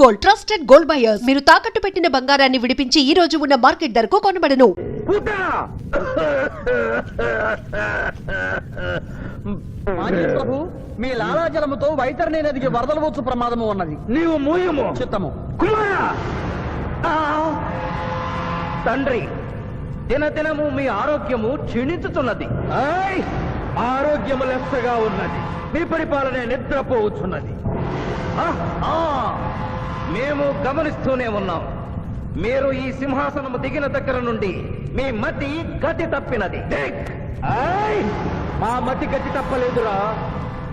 Gold, trusted gold buyers. మీరు తాకట్టు పెట్టిన బంగారాన్ని విడిపించి ఈ రోజు ఉన్న మార్కెట్ ధరకు కొనబడను. ప్రభు, మీ లాలాజలముతో వైతరణి నదికి వరదలు వచ్చు ప్రమాదము ఉన్నది. నీవు మూయము చిత్తము. తండ్రి, దినదినము మీ ఆరోగ్యము క్షీణించుతున్నది. ఆరోగ్యము లెస్సగా ఉన్నది. మీ పరిపాలనే నిద్రపోవచ్చున్నది. మేము గమనిస్తూనే ఉన్నాం. మీరు ఈ సింహాసనము దిగిన దగ్గర నుండి మీ మతి గతి తప్పినది. మా మతి గతి తప్పలేదురా.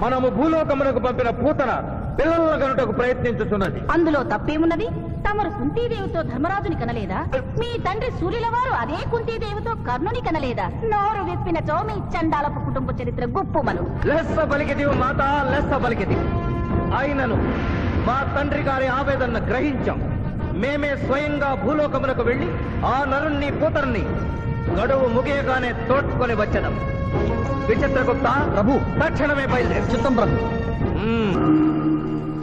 మనము భూలోకమునకు పంపిన పూతన పిల్లల గనుటకు ప్రయత్నించుతున్నది. అందులో తప్పేమున్నది? తమరు కుంతీదేవితో ధర్మరాజుని కనలేదా? మీ తండ్రి సూర్యుల వారు అదే కుంతీదేవితో కర్ణుని కనలేదా? నోరు విప్పినచో మీ చండాలపు కుటుంబ చరిత్ర గుప్పుమను. లెస్స పలికిది మాత, లెస్స పలికిది. ఆయనను మా తండ్రి గారి ఆవేదన గ్రహించాం. మేమే స్వయంగా భూలోకమునకు వెళ్లి ఆ నరుణ్ణి పూతరుని గడువు ముగియగానే తోడ్కొని వచ్చేదాం. విచిత్రగుప్త ప్రభు, తక్షణమే బయలుదేరి. చిత్తం ప్రభు.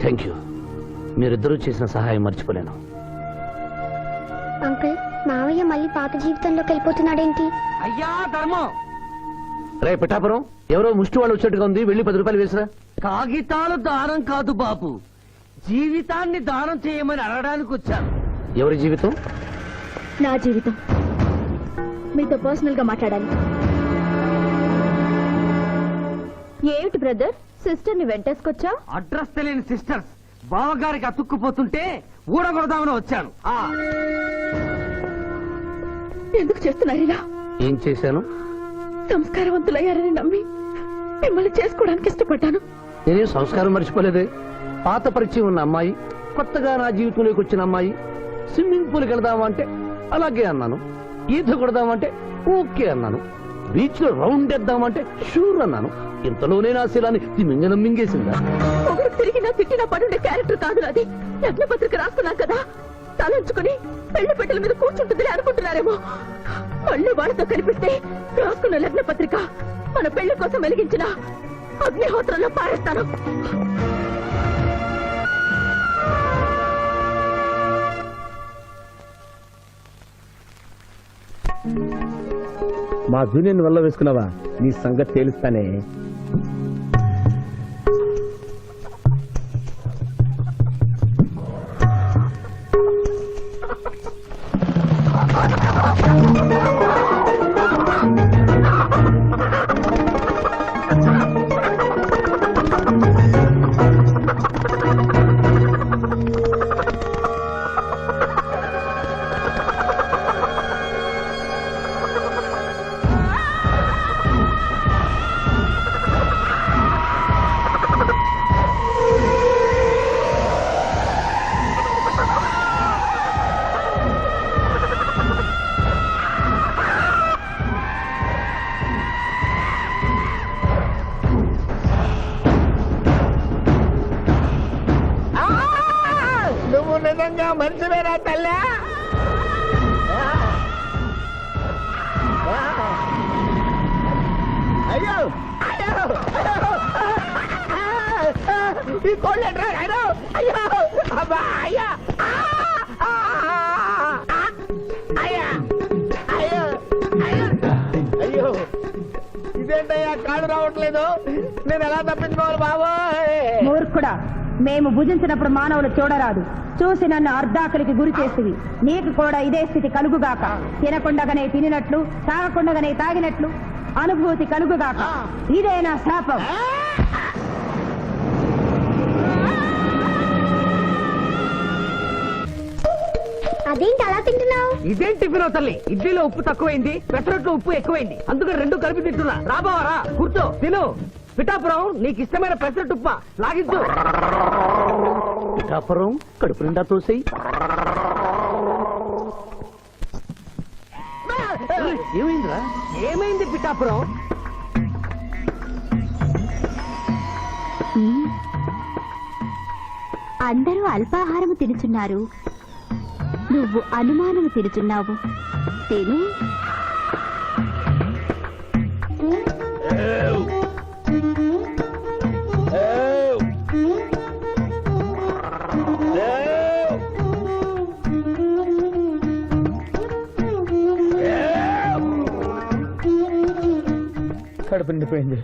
Thank you. మీరిద్దరూ చేసిన సహాయం మర్చిపోలేను. అంకుల్, మావయ్య మళ్ళీ పాత జీవితంలోకి వెళ్ళిపోతున్నాడేంటి? అయ్యా ధర్మం. రే పిఠాపురం, ఎవరో ముష్టి వాళ్ళు వచ్చేట్టుగా ఉంది. వెళ్ళి 10 రూపాయలు వేసిరా. కాగితాలు దానం కాదు బాబు, జీవితాన్ని దానం చేయమని అడగడానికి వచ్చాను. ఎవరి జీవితం? నా జీవితం. మీతో పర్సనల్ గా మాట్లాడాలి. ఏమిటి బ్రదర్, సిస్టర్ ని వెంటేసుకొచ్చా? అడ్రస్ తెలియని సిస్టర్స్ బావగారికి అతుక్కుపోతుంటే ఊడగొడదామని వచ్చాను. ఎందుకు చేస్తున్నారు ఇలా? ఏం చేశాను? సంస్కారవంతులయ్యారని నమ్మి మిమ్మల్ని చేసుకోవడానికి ఇష్టపడ్డాను. నేనేం సంస్కారం మర్చిపోలేదే. పాత పరిచయం ఉన్న అమ్మాయి, కొత్తగా నా జీవితంలోకి వచ్చిన అమ్మాయి. స్విమ్మింగ్ పూల్కి వెళదామా అంటే అలాగే అన్నాను. ఈత కొడదామంటే ఓకే అన్నాను. బీచ్ లో రౌండ్ వేద్దామంటే షూర్ అన్నాను. ఇంతలోనే నా శీలాన్ని తిమింగనం మింగేసిందా? ఒకరు తిరిగినా తిట్టినా పడుండే క్యారెక్టర్ కాదు నాది. లగ్న పత్రిక రాస్తున్నా కదా, తలంచుకుని పెళ్లి పెట్టెల మీద కూర్చుంటుందని అనుకుంటున్నారేమో. మళ్ళీ వాళ్ళతో కనిపిస్తే రాసుకున్న లగ్న పత్రిక మన పెళ్లి కోసం వెలిగించిన అగ్నిహోత్రంలో పారేస్తాను. మా జూనియర్ వల్ల వేసుకున్నావా? నీ సంగతి తేలుస్తానే. నిజంగా మంచివేనా తల్లి? అయ్యో ఈ కోళ్ళు అయ్యో అయ్యో అబ్బా అయ్యా అయ్యా అయ్యో అయ్యో ఇదేంటయ్యా, కాడు రావట్లేదు. నేను ఎలా తప్పించుకోవాలి బాబోయ్? మూర్ఖుడా, మేము భుజించినప్పుడు మానవులు చూడరాదు. చూసి నన్ను అర్ధాకలికి గురి చేసివి. నీకు కూడా ఇదే స్థితి కలుగుగాక. తినకుండగానే తినినట్లు, తాగకుండగానే తాగినట్లు అనుభూతి కలుగుగాక. ఇదే నా శాపం. అదేంటి అలా తింటున్నావు? ఇదేం టిఫిన్ తల్లి? ఇడ్లీలో ఉప్పు తక్కువైంది, పెసరట్లో ఉప్పు ఎక్కువైంది, అందుకని 2 కలిపి తింటున్నా. రాబావరా, కూర్చో తిను. పిఠాపురం, నీకు ఇష్టమైన పెసరట్టు ఉప్మా లాగించు. పిఠాపురం, కడుపు నిండా తోసేయి. ఏమైందిరా? ఏమైంది పిఠాపురం? అందరూ అల్పాహారము తినుచున్నారు, నువ్వు అనుమానము తినుచున్నావు. తిను. కడుపు నిండిపోయింది.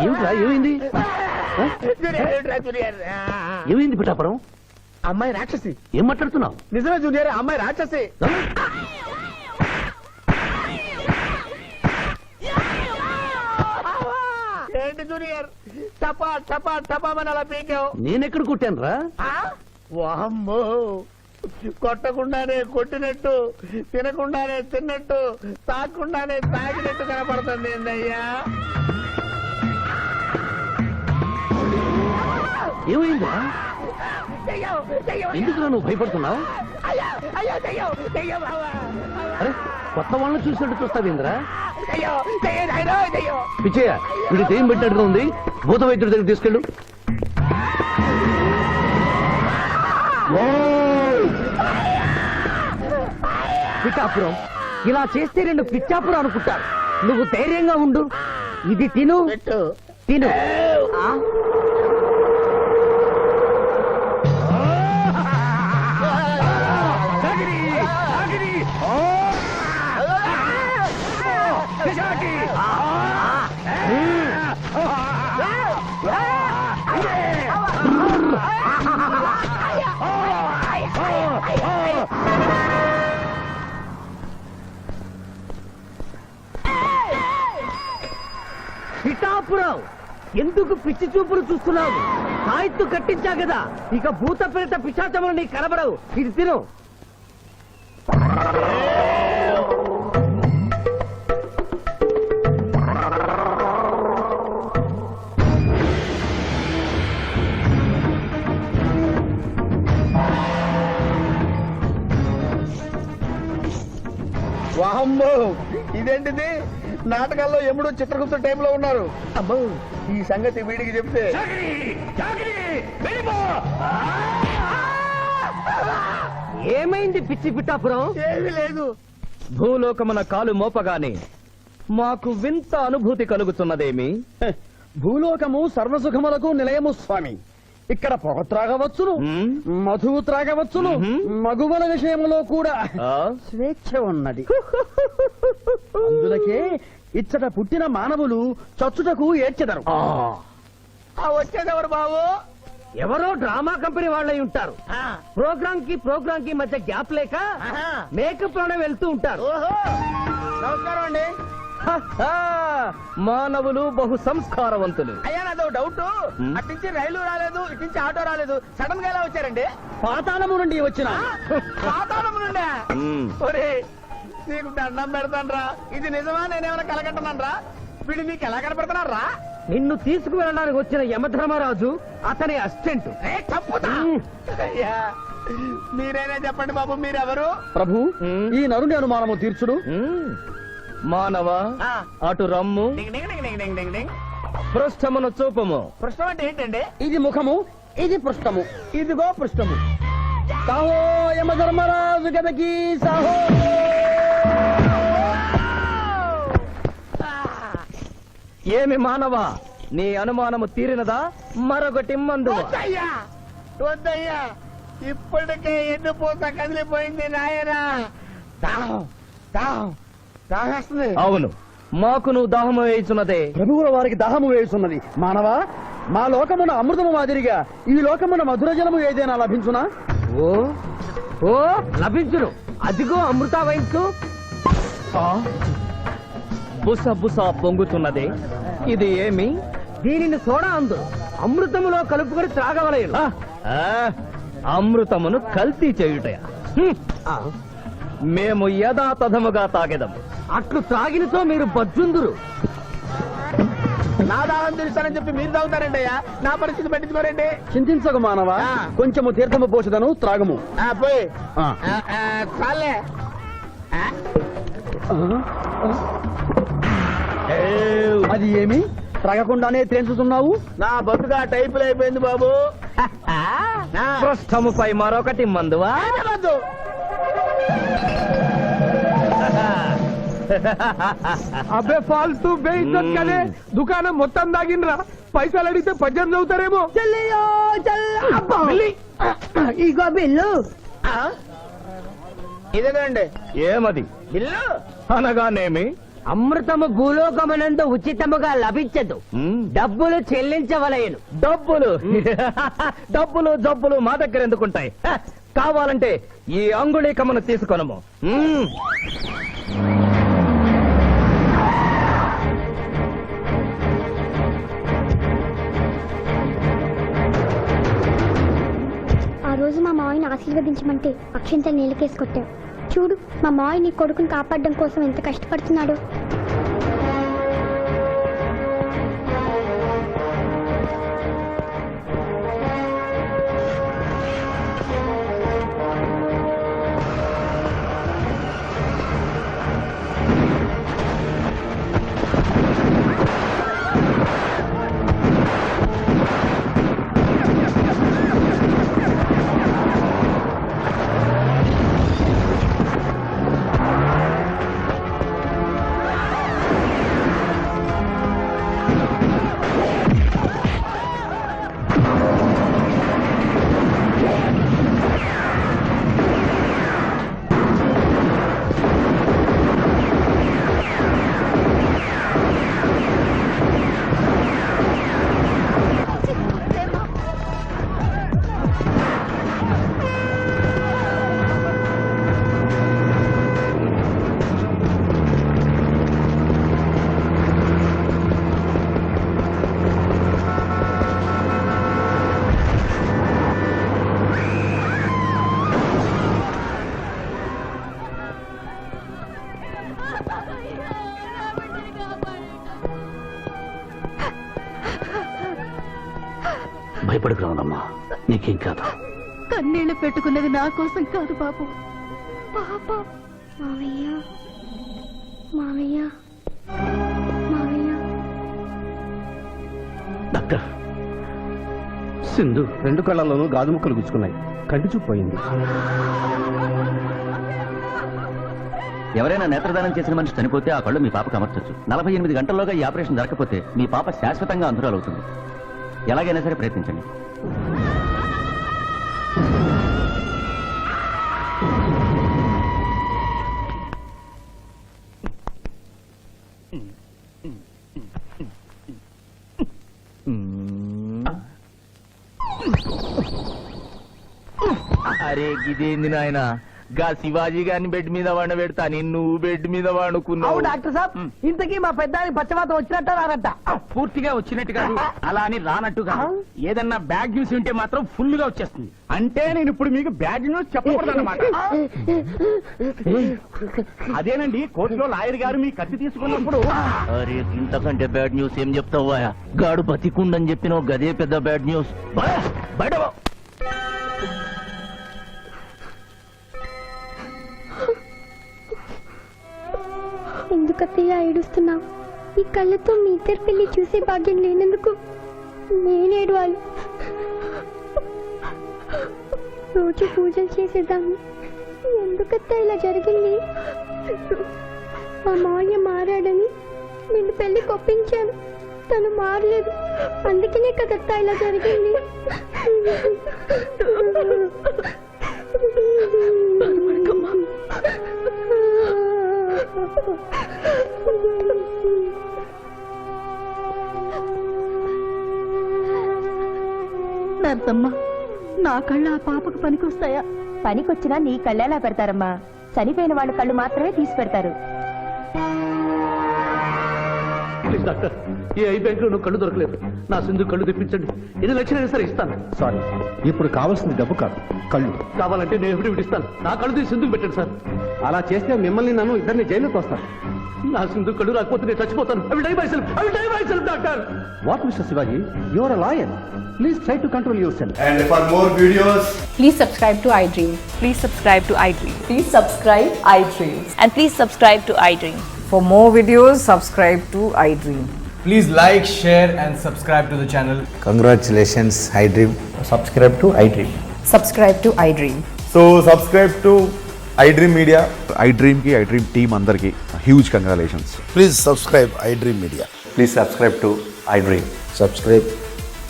ఏమిట్రా ఏమైంది? ఏమైంది పిఠాపురం? అమ్మాయి రాక్షసి. ఏం మాట్లాడుతున్నావు? నిజమే జూనియర్, అమ్మాయి రాక్షసి. ఏంటి జూనియర్, టపా టపా టపా అని అలా పీకావు? నేనెక్కడ కొట్టాను రా? వామ్మో, కొట్టకుండానే కొట్టినట్టు, తినకుండానే తిన్నట్టు, తాగకుండానే తాగినట్టు కనపడుతుంది ఏందయ్యా? ఏమైందా? ఎందుకురా నువ్వు భయపడుతున్నావు? అరే కొత్త వాళ్ళని చూసినట్టు చూస్తావేంద్రా? పిచ్చయ్య, ఇది దెయ్యం పెట్టినట్టుగా ఉంది. భూత వైద్యుడి దగ్గర తీసుకెళ్ళు. పిఠాపురం ఇలా చేస్తే రెండు పిచ్చాపురం అనుకుంటారు. నువ్వు ధైర్యంగా ఉండు. ఇది తిను తిను. ఆ? పిఠాపురం, ఎందుకు పిచ్చి చూపులు చూస్తున్నావు? సాయిత్తు కట్టించా కదా, ఇక భూత ప్రేత పిశాచములు నీకు కనబడవు. ఇది తిను. వామ్మో, ఇదేంటిది? నాటకాల్లో ఎముడు చిత్రగుప్త టైంలో ఉన్నారు. అమ్మో, ఈ సంగతి వీడికి చెప్తే ఏమైంది పిచ్చి పిఠాపురం? ఏమీ లేదు. భూలోకమున కాలు మోపగానే మాకు వింత అనుభూతి కలుగుతున్నదేమి? భూలోకము సర్వసుఖములకు నిలయము స్వామి. ఇక్కడ పొగ త్రాగవచ్చును, మధువు త్రాగవచ్చును, మగువల విషయంలో కూడా స్వేచ్ఛ ఉన్నది. అందులకే ఇచ్చట పుట్టిన మానవులు చచ్చుటకు ఏడ్చెదరు. వచ్చేదెవరు బాబు? ఎవరో డ్రామా కంపెనీ వాళ్ళై ఉంటారు. ప్రోగ్రామ్ కి మధ్య గ్యాప్ లేక మేకప్ లోనే వెళ్తూ ఉంటారు. నమస్కారం అండి. మానవులు బహు సంస్కారవంతులు. అయ్యా, నాదో డౌట్. అట్నుంచి రైలు రాలేదు, ఇట్నుంచి ఆటో రాలేదు, సడన్ గా ఎలా వచ్చారండి? పాతాళము నుండి వచ్చిన. పాతాళము నుండి? ఒరే, నీకు దండం పెడతానరా, ఇది నిజమా? నేనేమైనా కలగంటున్నానరా? వీడు నీకు ఎలా కనపడుతున్నారా? నిన్ను తీసుకువెళ్ళడానికి వచ్చిన యమధర్మరాజు అతని అసిస్టెంట్. అయ్యా, మీరైనా చెప్పండి బాబు, మీరెవరు? ప్రభు, ఈ నరుని అనుమానము తీర్చుడు. మానవ, అటు రమ్ము, పృష్ఠమును చూపము. పృష్ఠం అంటే ఏంటండి? ఇది ముఖము, ఇది పృష్ఠము, ఇదిగో పృష్ఠము. సాహో యమధర్మరాజు గదకి సాహో. ఏమి మానవ, నీ అనుమానము తీరినదా? మరొకటి మందు. వద్దయ్యా, వద్దయ్యా, ఇప్పటికే ఎన్ను పూత కదిలిపోయింది నాయనా. దాహం దాహం దాహేస్తుంది. అవును, మాకు నువ్వు దాహము వేయుచున్నదే. ప్రభువుల వారికి దాహము వేస్తున్నది. మానవా, మా లోకమున అమృతము మాదిరిగా ఈ లోకమున మధుర జలము ఏదైనా లభించునా? ఓ ఓ లభించును. అదిగో అమృత వయస్సు. బుస బుస పొంగుతున్నదే, ఇది ఏమి? దీనిని సోడా అందు అమృతములో కలుపుకొని త్రాగవలేను. అమృతమును కల్తీ చేయుటయా? మేము యథాతథముగా తాగెదము. అట్లు త్రాగినతో మీరు బజ్జుందురు. నా దాహం తెలుస్తానని చెప్పి మీరు తాగుతారండి అయ్యా. నా పరిస్థితి పట్టించుకోరండి. చింతించకు మానవా, కొంచెము తీర్థము పోషదను, త్రాగము. పోయి చాలే. అది ఏమి త్రాగకుండానే తేల్చుతున్నావు? నా బతుగా టైపులు అయిపోయింది బాబు. పృష్ఠముపై మరొకటి మందువా? అబ్బే ఫాల్తూ బేయిజ్జత్ కదే దుకాణం మొత్తం దాగినరా పైసలు అడిగితే పద్యం చదువుతారేమో ఇగో బిల్లు ఇదేనండి ఏమది బిల్లు అనగానేమి అమృతము భూలోకమునందు ఉచితముగా లభించదు డబ్బులు చెల్లించవలయను. డబ్బులు డబ్బులు జబ్బులు మా దగ్గర ఎందుకుంటాయి? హ, కావాలంటే ఈ అంగుళీకమును తీసుకొనము. ఆ రోజు మా మావయ్యని ఆశీర్వదించమంటే అక్షింతలు నీళ్ళకేసి కొట్టావు. చూడు మా మావయ్య నీ కొడుకుని కాపాడడం కోసం ఎంత కష్టపడుతున్నాడు. భయపడకు రావణమ్మా, నీకేం కాదు. కన్నీళ్లు పెట్టుకున్నది నా కోసం కాదు బాబు. పాప మావయ్య మావయ్య మావయ్య డాక్టర్, సింధు 2 కళ్ళల్లోనూ గాజు ముక్కలు గుచ్చుకున్నాయి, కంటి చూపు పోయింది. ఎవరైనా నేత్రదానం చేసిన మనిషి చనిపోతే ఆ కళ్ళు మీ పాపకు అమర్చొచ్చు. 48 గంటల్లోగా ఈ ఆపరేషన్ జరగకపోతే మీ పాప శాశ్వతంగా అంధురాలవుతుంది. ఎలాగైనా సరే ప్రయత్నించండి. అరే గిదేంది నాయన, గా శివాజీ గారిని బెడ్ మీద వండ పెడతా, నువ్వు బెడ్ మీద వండుకున్నావు. డాక్టర్ సాబ్, ఇంతకీ మా పెద్దానికి పచ్చవాతం వచ్చినట్ట రానట్ట? పూర్తిగా వచ్చినట్టు కాదు, అలా అని రానట్టు కాదు. ఏదన్నా బ్యాడ్ న్యూస్ ఉంటే మాత్రం ఫుల్ గా వచ్చేస్తుంది. అంటే నేను ఇప్పుడు మీకు బ్యాడ్ న్యూస్ చెప్పకూడదు అన్నమాట. అదేనండి, కోర్టులో లాయర్ గారు మీ కత్తి తీసుకున్నప్పుడు అరే ఇంతకంటే బ్యాడ్ న్యూస్ ఏం చెప్తావా? గాడు బతికుండని చెప్పిన గదే పెద్ద బ్యాడ్ న్యూస్. బయట ఎందుకత్తయ్య ఏడుస్తున్నావు? ఈ కళ్ళతో మీ ఇద్దరు పెళ్లి చూసే భాగ్యం లేనందుకు నేనేడవాలి. రోజు పూజలు చేసేదాన్ని, ఎందుకత్తా ఇలా జరిగింది? మా మావయ్య మారాడని నిన్ను పెళ్లి కొప్పించాను, తను మారలేదు. అందుకనే కదత్తా ఇలా జరిగింది. నర్సమ్మ, నా కళ్ళు ఆ పాపకు పనికొస్తాయా? పనికొచ్చినా నీ కళ్ళెలా పెడతారమ్మా? చనిపోయిన వాళ్ళ కళ్ళు మాత్రమే తీసి పెడతారు. ప్లీజ్ డాక్టర్, ఈ ఐ బ్యాంక్ లో కళ్ళు దొరకలేదు. నా సింధు కళ్ళు తెప్పించండి. 8 లక్షలైనా సరే ఇస్తాను. సారీ, ఇప్పుడు కావాల్సింది డబ్బు కాదు, కళ్ళు. కావాలంటే నేను ఎప్పుడు ఇస్తాను. నా కళ్ళు తీసి సింధుకు పెట్టండి సార్. అలా చేస్తే మిమ్మల్ని నన్ను ఇద్దరిని జైలుకి వస్తాను. నా సింధు కళ్ళు రాకపోతే నేను చచ్చిపోతాను. I will die myself, doctor. What Mister Shivaji, you are a lawyer. Please try to control yourself. And for more videos, please subscribe to iDream. Please subscribe to iDream. Please subscribe iDream. And please subscribe to iDream. For more videos, subscribe to iDream. please like, share and subscribe to the channel. Congratulations, iDream. Subscribe to iDream. Subscribe to iDream. So subscribe to iDream Media. iDream team అందరికి huge congratulations. Please subscribe iDream Media. Please subscribe to iDream. Subscribe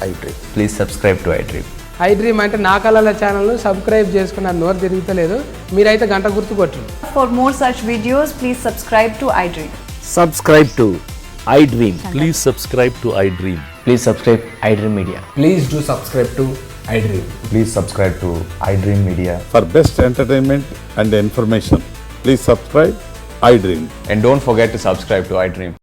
iDream. Please subscribe to iDream. iDream అంటే నా కళల ఛానల్ను subscribe చేసుకున్న నోరు తిరుగుతలేదు. మీరైతే గంట గుర్తు కొట్టండి. For more such videos, please subscribe to iDream. Subscribe to iDream. Please subscribe to iDream. Please subscribe iDream Media. Please do subscribe to iDream. Please subscribe to iDream Media. For best entertainment and information, please subscribe iDream. And don't forget to subscribe to iDream.